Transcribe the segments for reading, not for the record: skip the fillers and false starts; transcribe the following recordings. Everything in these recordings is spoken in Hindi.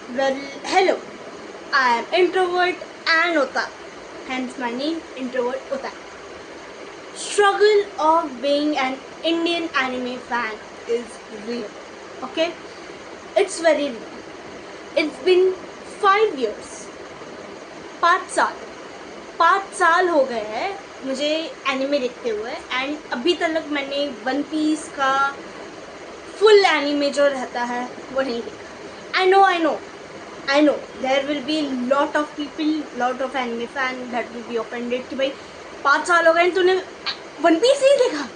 Well, hello. I am introvert and otak. Hence my name, introvert otak. Struggle of being an Indian anime fan is real. Okay, it's very real. It's been 5 years. 5 साल 5 साल हो गए हैं मुझे एनिमे देखते हुए एंड अभी तक मैंने वन पीस का फुल एनिमे जो रहता है वो नहीं देखा. I know there will be lot of people, lot of anime fan that will be offended कि भाई 5 साल हो गए तूने वन पीस नहीं देखा,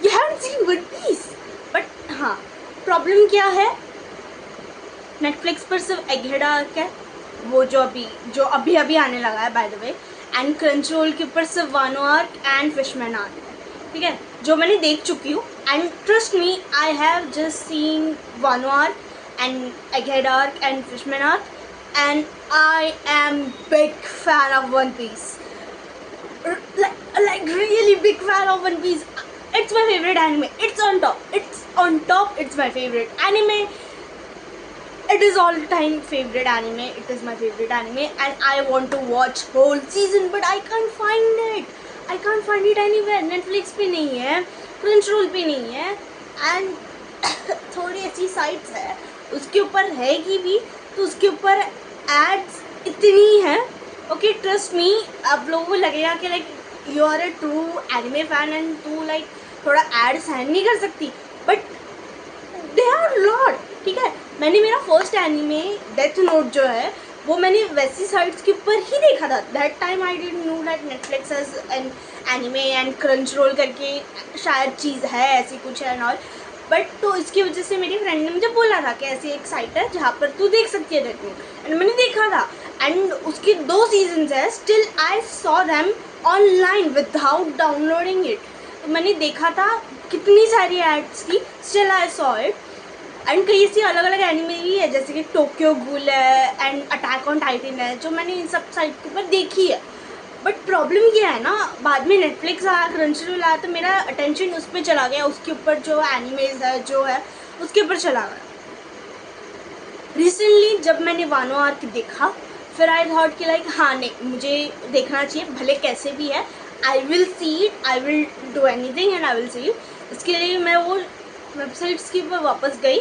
you haven't seen one piece. But हाँ, प्रॉब्लम क्या है, नेटफ्लिक्स पर सिर्फ एगहेड आर्क है, वो जो अभी आने लगा है by the way, and Crunchyroll के ऊपर सिर्फ वानो आर्क एंड फिशमैन आर्क है. ठीक है, जो मैंने देख चुकी हूँ and trust me I have just seen वानो arc and Egghead arc and Fishman arc, and I am big fan of One Piece. Like really big fan of One Piece. It's my favorite anime. It's on top. It's my favorite anime. It is all time favorite anime. It is my favorite anime, and I want to watch whole season, but I can't find it. I can't find it anywhere. Netflix पे नहीं है, Crunchyroll पे नहीं है, and थोड़ी ऐसी साइट्स है उसके ऊपर हैगी भी, तो उसके ऊपर एड्स इतनी है. ओके, ट्रस्ट मी, आप लोगों को लगेगा कि like you are a true anime fan and तू लाइक थोड़ा एड सहन नहीं कर सकती, बट दे आर लॉट. ठीक है, मैंने मेरा फर्स्ट एनिमे डेथ नोट जो है वो मैंने वैसी साइट्स के ऊपर ही देखा था. That time I didn't know that Netflix as an anime and Crunchyroll करके शायद चीज़ है, ऐसी कुछ है एंड ऑल. बट तो इसकी वजह से मेरी फ्रेंड ने मुझे बोला था कि ऐसी एक साइट है जहाँ पर तू देख सकती है डेथ नोट, एंड मैंने देखा था एंड उसके 2 सीजन्स है. Still I saw them online without downloading it. तो मैंने देखा था, कितनी सारी एड्स थी, still I saw it. And कई ऐसी अलग अलग एनिमे भी है जैसे कि टोक्यो गूल है एंड अटैक ऑन टाइटन है, जो मैंने इन सब साइट के ऊपर देखी है. बट प्रॉब्लम क्या है ना, बाद में नेटफ्लिक्स आया, क्रंचरोल आया, तो मेरा अटेंशन उस पर चला गया, उसके ऊपर जो एनिमेज है जो है उसके ऊपर चला गया. रिसेंटली जब मैंने वानो आर्क देखा, फिर आई थॉट कि लाइक हाँ नहीं, मुझे देखना चाहिए, भले कैसे भी है. I will see it, I will do anything and I will see it. इसके लिए मैं वो वेबसाइट्स के ऊपर वापस गई.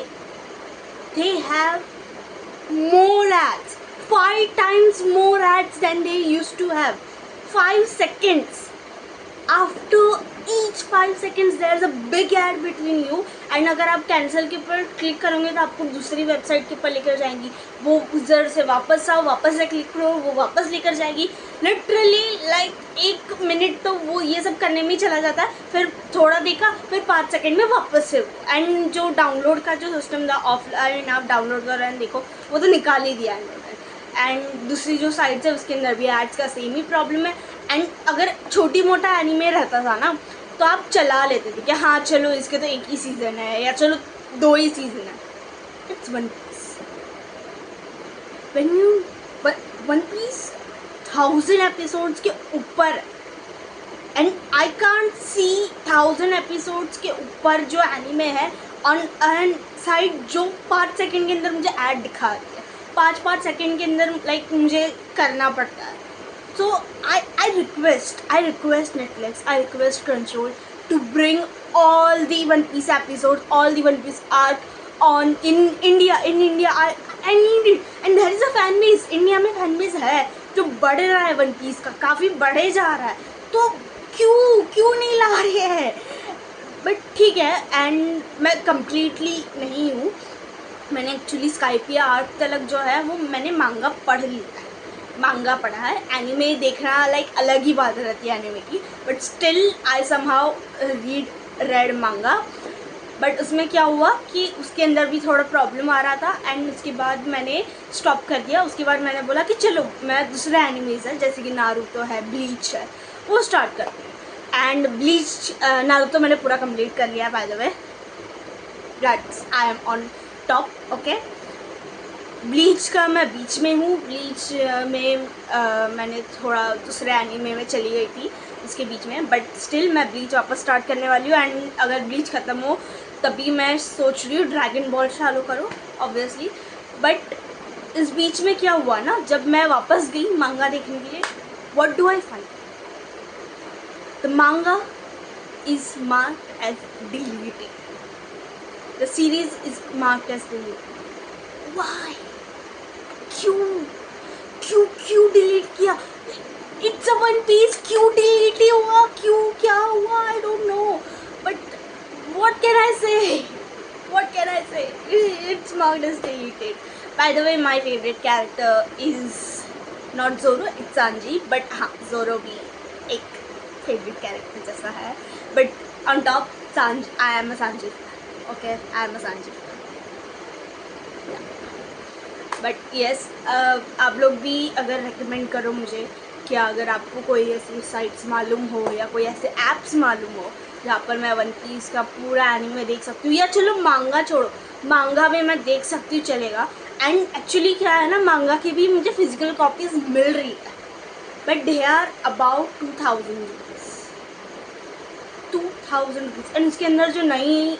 They have more ads, 5 times more ads than they used to have. 5 seconds. After each 5 seconds there is a big ad between you, and अगर आप कैंसिल के ऊपर क्लिक करोगे तो आपको दूसरी वेबसाइट के ऊपर लेकर जाएंगी. वो उधर से वापस आओ, वापस से क्लिक करो, वो वापस लेकर जाएगी. लिटरली लाइक 1 मिनट तो वो ये सब करने में ही चला जाता है. फिर थोड़ा देखा, फिर 5 सेकेंड में वापस से. एंड जो डाउनलोड का जो सिस्टम था, ऑफलाइन आप डाउनलोड कर रहे हैं, देखो वो तो निकाल ही दिया है. एंड दूसरी जो साइट्स है उसके अंदर भी एड्स का सेम ही प्रॉब्लम है. एंड अगर छोटी मोटा एनिमे रहता था ना तो आप चला लेते थे कि हाँ चलो इसके तो 1 ही सीज़न है या चलो 2 ही सीज़न है. It's one piece. When you one piece 1000 episodes के ऊपर, and I can't see 1000 episodes के ऊपर जो एनिमे है ऑन एन साइट जो 5 सेकेंड के अंदर मुझे ऐड दिखाती है. 5 सेकेंड के अंदर लाइक मुझे करना पड़ता है. So I request Netflix, I request Crunchyroll to bring all the One Piece episodes, all the One Piece arc on in India. I need it. And there is a fan base. India में fan base है जो बढ़ रहा है, One Piece का काफ़ी बढ़े जा रहा है. तो क्यों नहीं ला रहे हैं. बट ठीक है, एंड मैं कम्प्लीटली नहीं हूँ. मैंने एक्चुअली स्काइपिया आर्क तक जो है वो मैंने मांगा पढ़ लिया है, मांगा पढ़ा है. एनिमे देखना लाइक अलग ही बात रहती है एनिमे की, but still I somehow red मांगा. बट उसमें क्या हुआ कि उसके अंदर भी थोड़ा प्रॉब्लम आ रहा था, एंड उसके बाद मैंने स्टॉप कर दिया. उसके बाद मैंने बोला कि चलो मैं दूसरे एनिमेज है जैसे कि नारुतो है, ब्लीच है, वो स्टार्ट करती हूँ. एंड ब्लीच नारुतो मैंने पूरा कंप्लीट कर लिया by the way. That's I am on top. Okay, bleach का मैं बीच में हूँ. ब्लीच में मैंने थोड़ा दूसरे एनिमे में चली गई थी उसके बीच में, बट स्टिल मैं ब्लीच वापस स्टार्ट करने वाली हूँ. एंड अगर ब्लीच ख़त्म हो तभी मैं सोच रही हूँ ड्रैगन बॉल चालू करो ऑब्वियसली. बट इस बीच में क्या हुआ ना, जब मैं वापस गई मांगा देखने के लिए, what do I find, the manga is marked as deleted, the series is marked as deleted. Why, क्यों क्यों क्यों डिलीट किया? इट्स अ वन पीस, क्यों डिलीट हुआ, क्यों, क्या हुआ, I don't know, but what can I say, what can I say? It's marked as deleted. By the way, my favorite character is not Zoro, it's Sanji. But हाँ, Zoro भी एक favorite character जैसा है. But on top, Sanji, I am a Sanji fan. Okay, I am a Sanji fan. Yeah. But yes, आप लोग भी अगर recommend करो मुझे कि अगर आपको कोई ऐसी साइट्स मालूम हो या कोई ऐसे ऐप्स मालूम हो जहाँ पर मैं वन पीस का पूरा एनीमे देख सकती हूँ, या चलो मांगा छोड़ो, मांगा भी मैं देख सकती हूँ चलेगा। एंड एक्चुअली क्या है ना, मांगा की भी मुझे फिजिकल कॉपीज मिल रही है, but they are about 2000 rupees, 2000 rupees. And उसके अंदर जो नई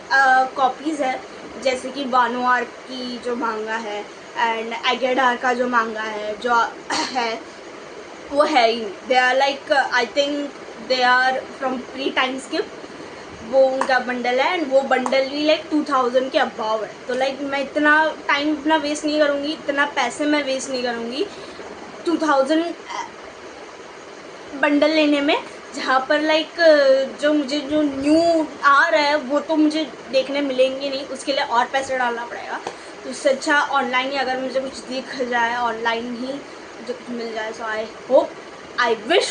कॉपीज़ है, जैसे कि वानो आर्क की जो मांगा है एंड एगेडार का जो मांगा है जो है, वो है ही नहीं। They are like, I think they are from pre time skip, वो उनका बंडल है एंड वो बंडल भी लाइक 2000 के अबाव है। तो लाइक मैं इतना टाइम अपना वेस्ट नहीं करूँगी, इतना पैसे मैं वेस्ट नहीं करूँगी 2000 बंडल लेने में, जहाँ पर लाइक जो मुझे जो न्यू आ रहा है वो तो मुझे देखने मिलेंगे नहीं, उसके लिए और पैसे डालना पड़ेगा। तो उससे अच्छा ऑनलाइन ही अगर मुझे कुछ दिख जाए, ऑनलाइन ही मुझे कुछ मिल जाए। सो आई होप, आई विश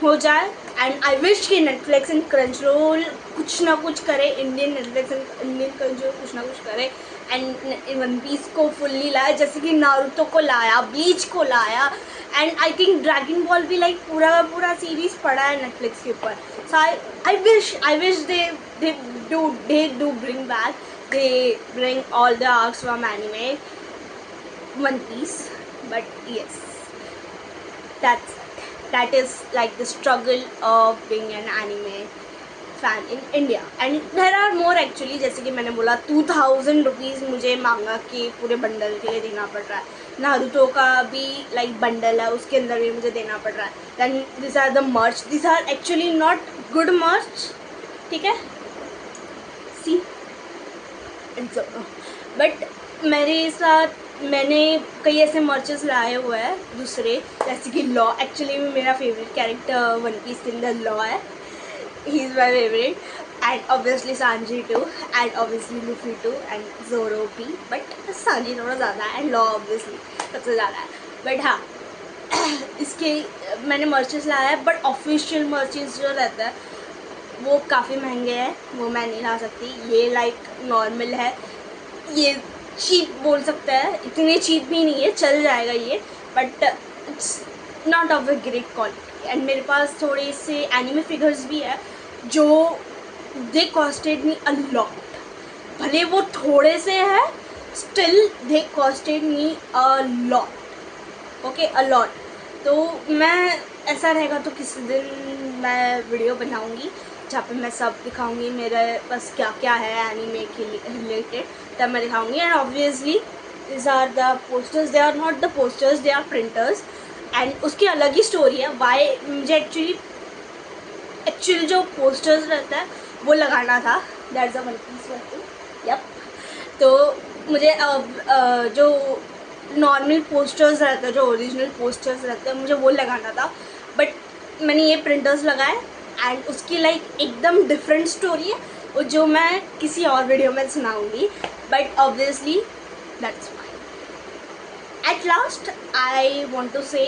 हो जाए, एंड आई विश कि नेटफ्लिक्स एंड क्रंचरोल कुछ ना कुछ करे, Indian Netflix and Indian Crunchyroll कुछ ना कुछ करे एंड वन पीस को फुल्ली लाए, जैसे कि नारुतो को लाया, ब्लीच को लाया, and I think Dragon Ball भी लाइक पूरा का पूरा सीरीज़ पड़ा है नेटफ्लिक्स के ऊपर। So I wish they do bring back, they bring all the arcs from anime One piece. But yes, that is like the struggle of being an anime fan in India, and there are more actually। जैसे कि मैंने बोला 2000 रुपीज़ मुझे मांगा के पूरे बंडल के लिए देना पड़ रहा है, नारुतो का भी लाइक बंडल है उसके अंदर भी मुझे देना पड़ रहा है। Then this are the merch, this are actually not good merch, ठीक है, सी इट्स, बट मेरे साथ मैंने कई ऐसे मर्चेस लाए हुए हैं दूसरे, जैसे कि लॉ, एक्चुअली मेरा फेवरेट कैरेक्टर वन पीस के अंदर लॉ है, he is my favourite, and obviously Sanji too, and obviously Luffy too, and Zoro भी, बट सांजी थोड़ा ज़्यादा है एंड लॉ ऑब्वियसली सबसे ज़्यादा है। बट हाँ, इसके मैंने मर्चेस लाया है, बट ऑफिशियल मर्चेस जो रहता है वो काफ़ी महंगे हैं, वो मैं नहीं ला सकती। ये लाइक नॉर्मल है, ये चीप बोल सकता है, इतने चीप भी नहीं है, चल जाएगा ये, but it's not of a great quality. And मेरे पास थोड़े से एनिमे फिगर्स भी है जो दे कॉस्टेड मी अ लॉट, भले वो थोड़े से है, still they costed me a lot, okay, a lot. तो मैं ऐसा रहेगा तो किसी दिन मैं वीडियो बनाऊंगी जहाँ पे मैं सब दिखाऊंगी मेरे पास क्या क्या है एनीमे के रिलेटेड, तब मैं दिखाऊंगी। And obviously this are the posters, they are not the posters, they are printers, and उसकी अलग ही स्टोरी है वाई मुझे एक्चुअली जो पोस्टर्स रहता है वो लगाना था, that's a one piece working, yup. तो मुझे जो नॉर्मल पोस्टर्स रहते हैं, जो ओरिजिनल पोस्टर्स रहते हैं, मुझे वो लगाना था, बट मैंने ये प्रिंटर्स लगाए एंड उसकी लाइक एकदम डिफरेंट स्टोरी है, और जो मैं किसी और वीडियो में सुनाऊंगी, but obviously that's fine. At last I want to say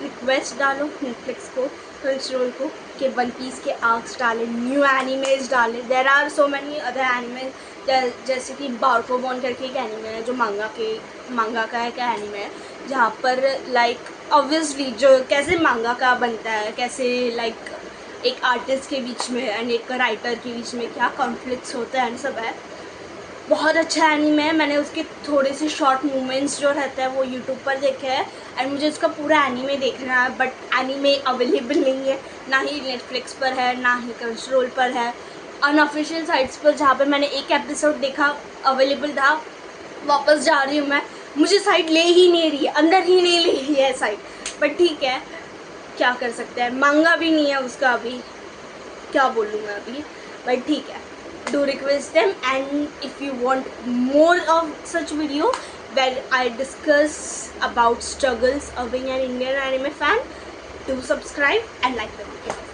request डालो नेटफ्लिक्स को, क्रंचरोल को, कि वन पीस के आर्क्स डालें, न्यू एनिमेज डालें। There are so many other anime, जैसे कि बार्कोबॉन करके एक एनिमे है जो मांगा का एक एनिमे है, जहाँ पर लाइक ऑब्वियसली जो कैसे मांगा का बनता है, कैसे लाइक एक आर्टिस्ट के बीच में एंड एक राइटर के बीच में क्या कॉन्फ्लिक्ट्स होते हैं, सब है। बहुत अच्छा एनीमे है, मैंने उसके थोड़े से शॉर्ट मूवमेंट्स जो रहते हैं वो यूट्यूब पर देखे हैं, एंड मुझे उसका पूरा एनीमे देखना है, बट एनीमे अवेलेबल नहीं है, ना ही नेटफ्लिक्स पर है, ना ही क्रंचरोल पर है। अनऑफिशियल साइट्स पर जहाँ पे मैंने एक एपिसोड देखा अवेलेबल था, वापस जा रही हूँ मैं, मुझे साइड ले ही नहीं रही है, अंदर ही नहीं ले रही है साइड, बट ठीक है, क्या कर सकते हैं, मांगा भी नहीं है उसका अभी, क्या बोलूँ मैं अभी, बट ठीक है, do request them, and if you want more of such video where I discuss about struggles of being an Indian anime fan, do subscribe and like the video.